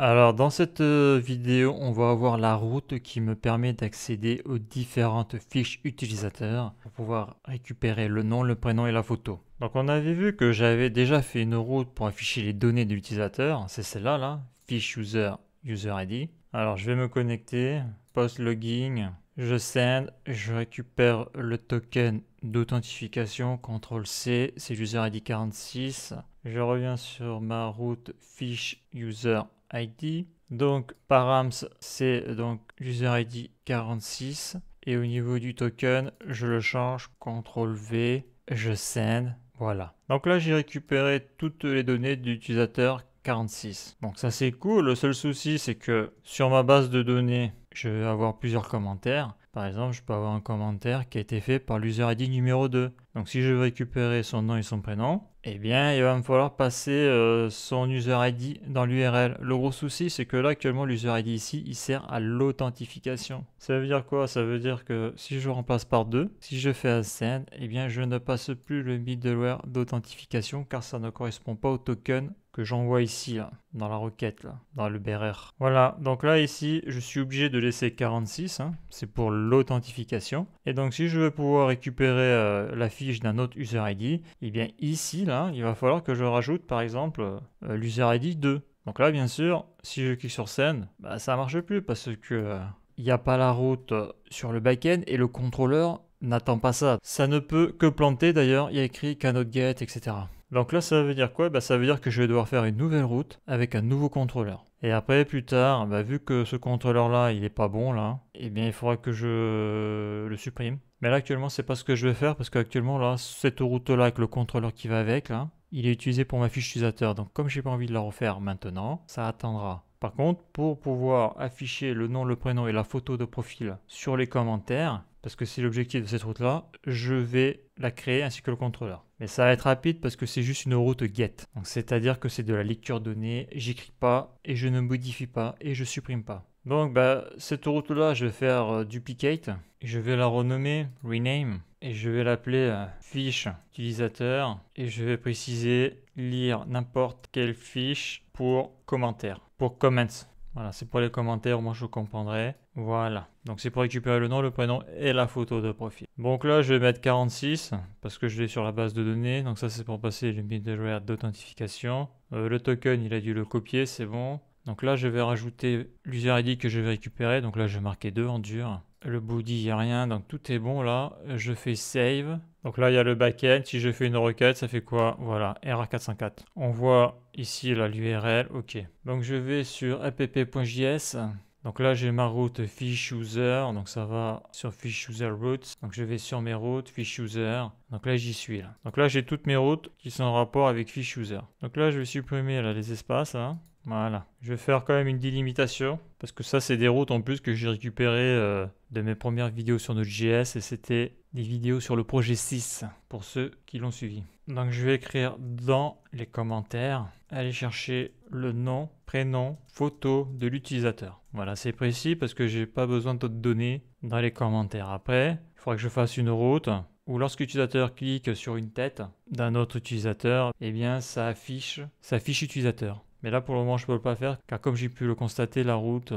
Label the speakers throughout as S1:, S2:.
S1: Alors dans cette vidéo, on va avoir la route qui me permet d'accéder aux différentes fiches utilisateurs pour pouvoir récupérer le nom, le prénom et la photo. Donc on avait vu que j'avais déjà fait une route pour afficher les données de l'utilisateur, c'est celle-là là, fiche user, user ID. Alors je vais me connecter, post login, je send, je récupère le token d'authentification, CTRL C, c'est user ID 46. Je reviens sur ma route fiche user ID. Donc params c'est donc user ID 46 et au niveau du token je le change, CTRL V, je send, voilà. Donc là j'ai récupéré toutes les données de l'utilisateur 46. Donc ça c'est cool, le seul souci c'est que sur ma base de données je vais avoir plusieurs commentaires. Par exemple, je peux avoir un commentaire qui a été fait par l'user ID numéro 2. Donc si je veux récupérer son nom et son prénom, eh bien il va me falloir passer son user ID dans l'URL. Le gros souci, c'est que là actuellement l'user ID ici, il sert à l'authentification. Ça veut dire quoi? Ça veut dire que si je remplace par 2, si je fais ascend, eh bien je ne passe plus le middleware d'authentification car ça ne correspond pas au token que j'envoie ici, là, dans la requête, là, dans le bearer. Voilà, donc là, ici, je suis obligé de laisser 46, hein, c'est pour l'authentification. Et donc, si je veux pouvoir récupérer la fiche d'un autre user ID, eh bien ici, là, il va falloir que je rajoute, par exemple, l'user ID 2. Donc là, bien sûr, si je clique sur Send, bah, ça ne marche plus parce que il n'y a pas la route sur le backend et le contrôleur n'attend pas ça. Ça ne peut que planter, d'ailleurs, il y a écrit cannot get, etc. Donc là, ça veut dire quoi? Ça veut dire que je vais devoir faire une nouvelle route avec un nouveau contrôleur. Et après, plus tard, vu que ce contrôleur-là, il est pas bon, là, eh bien, il faudra que je le supprime. Mais là, actuellement, c'est pas ce que je vais faire parce qu'actuellement, là, cette route-là avec le contrôleur qui va avec, là, il est utilisé pour ma fiche utilisateur. Donc, comme j'ai pas envie de la refaire maintenant, ça attendra. Par contre, pour pouvoir afficher le nom, le prénom et la photo de profil sur les commentaires, parce que c'est l'objectif de cette route-là, je vais la créer ainsi que le contrôleur. Mais ça va être rapide parce que c'est juste une route get. Donc c'est-à-dire que c'est de la lecture donnée, j'écris pas et je ne modifie pas et je supprime pas. Donc cette route-là, je vais faire duplicate et je vais la renommer rename et je vais l'appeler fiche utilisateur et je vais préciser lire n'importe quelle fiche pour commentaire, pour comments. Voilà, c'est pour les commentaires, moi je comprendrai. Voilà, donc c'est pour récupérer le nom, le prénom et la photo de profil. Donc là, je vais mettre 46 parce que je l'ai sur la base de données. Donc ça, c'est pour passer le middleware d'authentification. Le token, il a dû le copier, c'est bon. Donc là, je vais rajouter l'user ID que je vais récupérer. Donc là, je vais marquer 2 en dur. Le body, il n'y a rien, donc tout est bon là. Je fais save. Donc là, il y a le backend. Si je fais une requête, ça fait quoi? Voilà, error 404. On voit ici l'URL, ok. Donc je vais sur app.js. Donc là, j'ai ma route fiche user, donc ça va sur fiche user routes. Donc je vais sur mes routes, fiche user. Donc là, j'y suis là. Donc là, j'ai toutes mes routes qui sont en rapport avec fiche user. Donc là, je vais supprimer là, les espaces. Hein. Voilà. Je vais faire quand même une délimitation parce que ça, c'est des routes en plus que j'ai récupérées de mes premières vidéos sur Node.js et c'était des vidéos sur le projet 6 pour ceux qui l'ont suivi. Donc je vais écrire dans les commentaires, aller chercher le nom, prénom, photo de l'utilisateur. Voilà, c'est précis parce que j'ai pas besoin d'autres données dans les commentaires. Après, il faudra que je fasse une route où lorsque l'utilisateur clique sur une tête d'un autre utilisateur, eh bien ça affiche sa fiche utilisateur. Mais là, pour le moment, je ne peux pas faire, car comme j'ai pu le constater, la route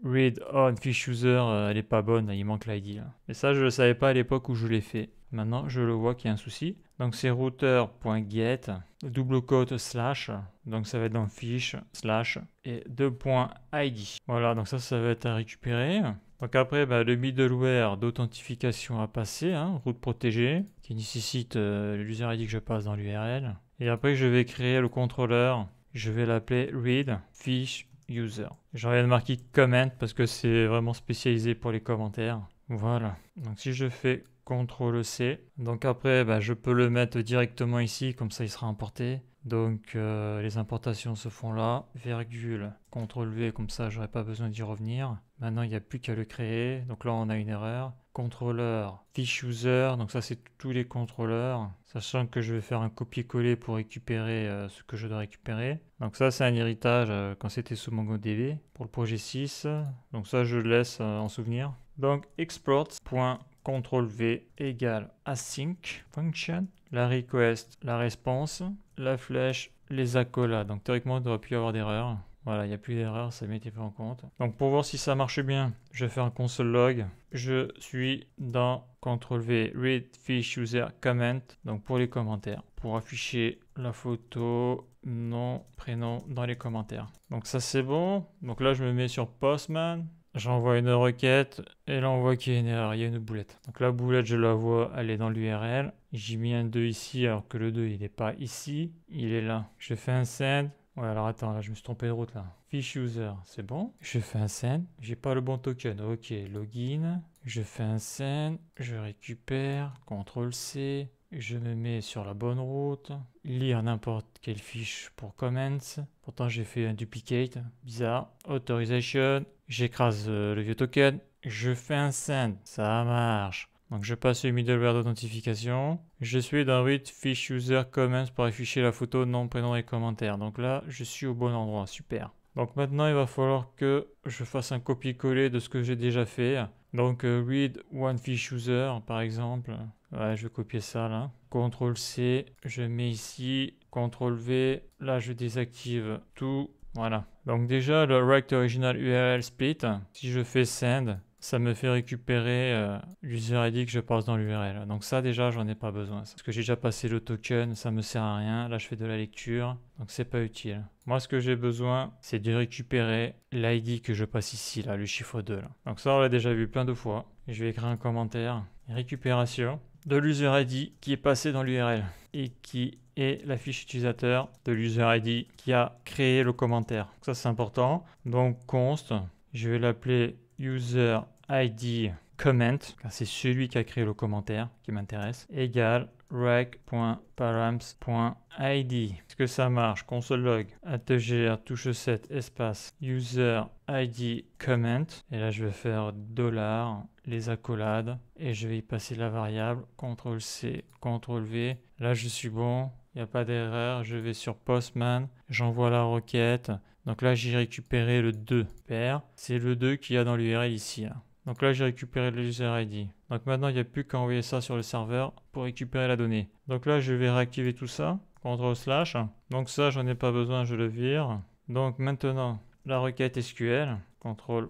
S1: read on fiche user, elle n'est pas bonne, il manque l'ID. Mais ça, je ne le savais pas à l'époque où je l'ai fait. Maintenant, je le vois qu'il y a un souci. Donc, c'est router.get, double quote slash, donc ça va être dans fiche, slash, et 2.id. Voilà, donc ça va être à récupérer. Donc après, le middleware d'authentification à passer, hein, route protégée, qui nécessite l'user ID que je passe dans l'URL. Et après, je vais créer le contrôleur. Je vais l'appeler read fiche user. J'aurais marqué comment parce que c'est vraiment spécialisé pour les commentaires. Voilà. Donc si je fais CTRL C, donc après je peux le mettre directement ici, comme ça il sera importé. Donc les importations se font là, virgule, CTRL V, comme ça j'aurais pas besoin d'y revenir. Maintenant il n'y a plus qu'à le créer, donc là on a une erreur. Contrôleur fiche user, donc ça c'est tous les contrôleurs, sachant que je vais faire un copier-coller pour récupérer ce que je dois récupérer. Donc ça c'est un héritage quand c'était sous MongoDB pour le projet 6, donc ça je le laisse en souvenir. Donc export.CTRL-V égale async function, la request, la response, la flèche, les accolades. Donc théoriquement il ne devrait plus y avoir d'erreur. Voilà, il n'y a plus d'erreur, ça m'était pas en compte. Donc pour voir si ça marche bien, je vais faire un console log. Je suis dans CTRL-V, Read Fiche User Comment, donc pour les commentaires, pour afficher la photo, nom, prénom dans les commentaires. Donc ça c'est bon. Donc là je me mets sur Postman. J'envoie une requête et là on voit qu'il y a une erreur, il y a une boulette. Donc la boulette je la vois, elle est dans l'URL. J'ai mis un 2 ici alors que le 2 il n'est pas ici, il est là. Je fais un send. Ouais alors attends, là je me suis trompé de route là. Fiche user, c'est bon. Je fais un send, j'ai pas le bon token. Ok, login. Je fais un send, je récupère, CTRL C. Je me mets sur la bonne route. Lire n'importe quelle fiche pour comments. Pourtant j'ai fait un duplicate, bizarre. Authorization. J'écrase le vieux token, je fais un send, ça marche. Donc je passe le middleware d'authentification. Je suis dans Read Fiche User Comments pour afficher la photo, nom, prénom et commentaire. Donc là, je suis au bon endroit, super. Donc maintenant, il va falloir que je fasse un copier-coller de ce que j'ai déjà fait. Donc Read One Fiche User, par exemple. Ouais, je vais copier ça là. CTRL C, je mets ici. CTRL V, là je désactive tout. Voilà. Donc déjà, le Write Original URL Split, si je fais Send, ça me fait récupérer l'user ID que je passe dans l'URL. Donc ça déjà, j'en ai pas besoin. Parce que j'ai déjà passé le token, ça me sert à rien. Là, je fais de la lecture, donc c'est pas utile. Moi, ce que j'ai besoin, c'est de récupérer l'ID que je passe ici, là, le chiffre 2. Là. Donc ça, on l'a déjà vu plein de fois. Je vais écrire un commentaire. Récupération de l'user ID qui est passé dans l'URL et qui est la fiche utilisateur de l'user ID qui a créé le commentaire. Ça c'est important. Donc const, je vais l'appeler user ID comment, car c'est celui qui a créé le commentaire qui m'intéresse, égale rec.params.id. Est-ce que ça marche? Console log, @gr touche 7 espace user ID comment. Et là je vais faire $ les accolades et je vais y passer la variable CTRL C, CTRL V. Là je suis bon, il n'y a pas d'erreur. Je vais sur Postman, j'envoie la requête. Donc là j'ai récupéré le 2 pair. C'est le 2 qu'il y a dans l'URL ici. Là. Donc là j'ai récupéré le user ID. Donc maintenant il n'y a plus qu'à envoyer ça sur le serveur pour récupérer la donnée. Donc là je vais réactiver tout ça. CTRL/. Donc ça j'en ai pas besoin, je le vire. Donc maintenant la requête SQL, CTRL/,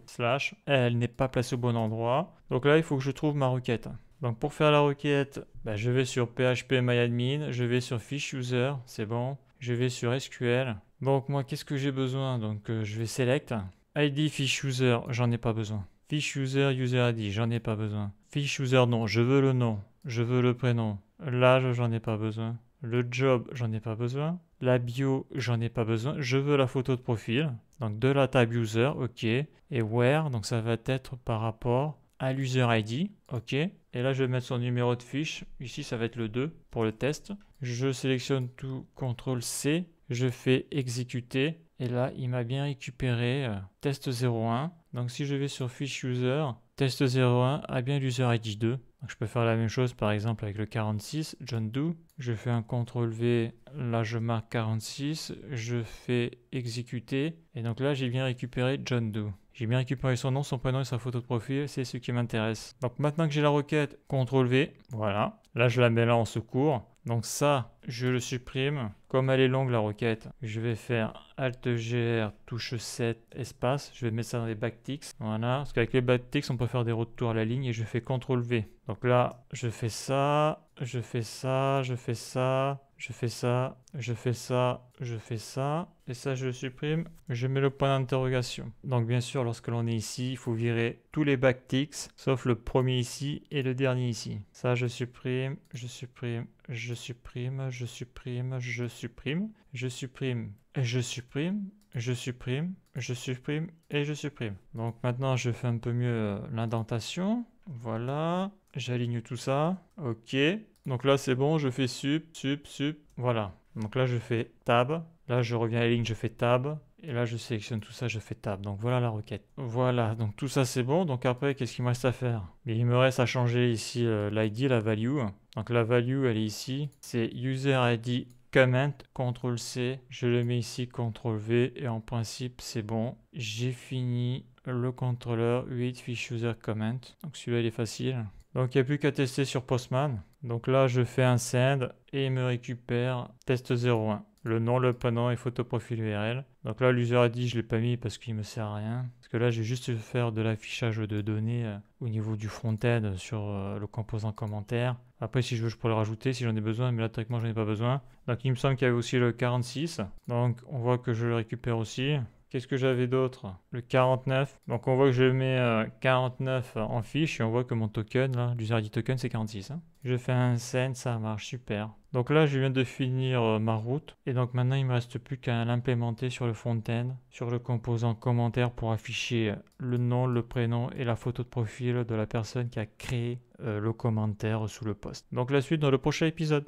S1: elle n'est pas placée au bon endroit. Donc là il faut que je trouve ma requête. Donc pour faire la requête, je vais sur phpMyAdmin, je vais sur Fiche User, c'est bon. Je vais sur SQL. Donc moi qu'est-ce que j'ai besoin? Donc je vais select. ID Fiche User, j'en ai pas besoin. Fiche User User ID, j'en ai pas besoin. Fiche User nom, je veux le nom, je veux le prénom. L'âge, j'en ai pas besoin. Le job, j'en ai pas besoin. La bio, j'en ai pas besoin. Je veux la photo de profil. Donc de la table user, ok. Et where, donc ça va être par rapport à l'user ID, ok. Et là, je vais mettre son numéro de fiche. Ici, ça va être le 2 pour le test. Je sélectionne tout, CTRL C. Je fais exécuter. Et là, il m'a bien récupéré test 01. Donc si je vais sur fiche user, test 01 a bien l'user ID 2. Donc je peux faire la même chose par exemple avec le 46, John Doe. Je fais un CTRL V, là je marque 46, je fais exécuter. Et donc là j'ai bien récupéré John Doe. J'ai bien récupéré son nom, son prénom et sa photo de profil, c'est ce qui m'intéresse. Donc maintenant que j'ai la requête, CTRL V, voilà. Là je la mets là en secours. Donc ça, je le supprime. Comme elle est longue la requête, je vais faire Alt-GR, touche 7, espace. Je vais mettre ça dans les backticks. Voilà, parce qu'avec les backticks, on peut faire des retours à la ligne et je fais CTRL-V. Donc là, je fais ça, je fais ça, je fais ça, je fais ça, je fais ça, je fais ça. Et ça, je le supprime. Je mets le point d'interrogation. Donc bien sûr, lorsque l'on est ici, il faut virer tous les backticks, sauf le premier ici et le dernier ici. Ça, je supprime, je supprime, je supprime, je supprime, je supprime, je supprime, et je supprime, je supprime, je supprime et je supprime. Donc maintenant, je fais un peu mieux l'indentation. Voilà, j'aligne tout ça. Ok. Donc là, c'est bon, je fais sup, sup, sup. Voilà. Donc là, je fais tab. Là, je reviens à la ligne, je fais tab. Et là, je sélectionne tout ça, je fais tab. Donc voilà la requête. Voilà, donc tout ça, c'est bon. Donc après, qu'est-ce qu'il me reste à faire? Mais il me reste à changer ici l'ID, la value. Donc la value, elle est ici. C'est user ID comment, CTRL C. Je le mets ici, CTRL V. Et en principe, c'est bon. J'ai fini le contrôleur 8 fiche user comment. Donc celui-là, il est facile. Donc il n'y a plus qu'à tester sur Postman. Donc là, je fais un send et il me récupère test 01. le nom, le prénom et photo profil URL. Donc là, l'user ID, je ne l'ai pas mis parce qu'il me sert à rien. Parce que là, j'ai juste faire de l'affichage de données au niveau du front-end sur le composant commentaire. Après, si je veux, je pourrais le rajouter si j'en ai besoin, mais là, théoriquement, j'en ai pas besoin. Donc, il me semble qu'il y avait aussi le 46. Donc, on voit que je le récupère aussi. Qu'est-ce que j'avais d'autre? Le 49. Donc on voit que je mets 49 en fiche et on voit que mon token, là, l'user ID token, c'est 46. Hein. Je fais un send, ça marche, super. Donc là, je viens de finir ma route. Et donc maintenant, il ne me reste plus qu'à l'implémenter sur le front-end, sur le composant commentaire pour afficher le nom, le prénom et la photo de profil de la personne qui a créé le commentaire sous le post. Donc la suite dans le prochain épisode.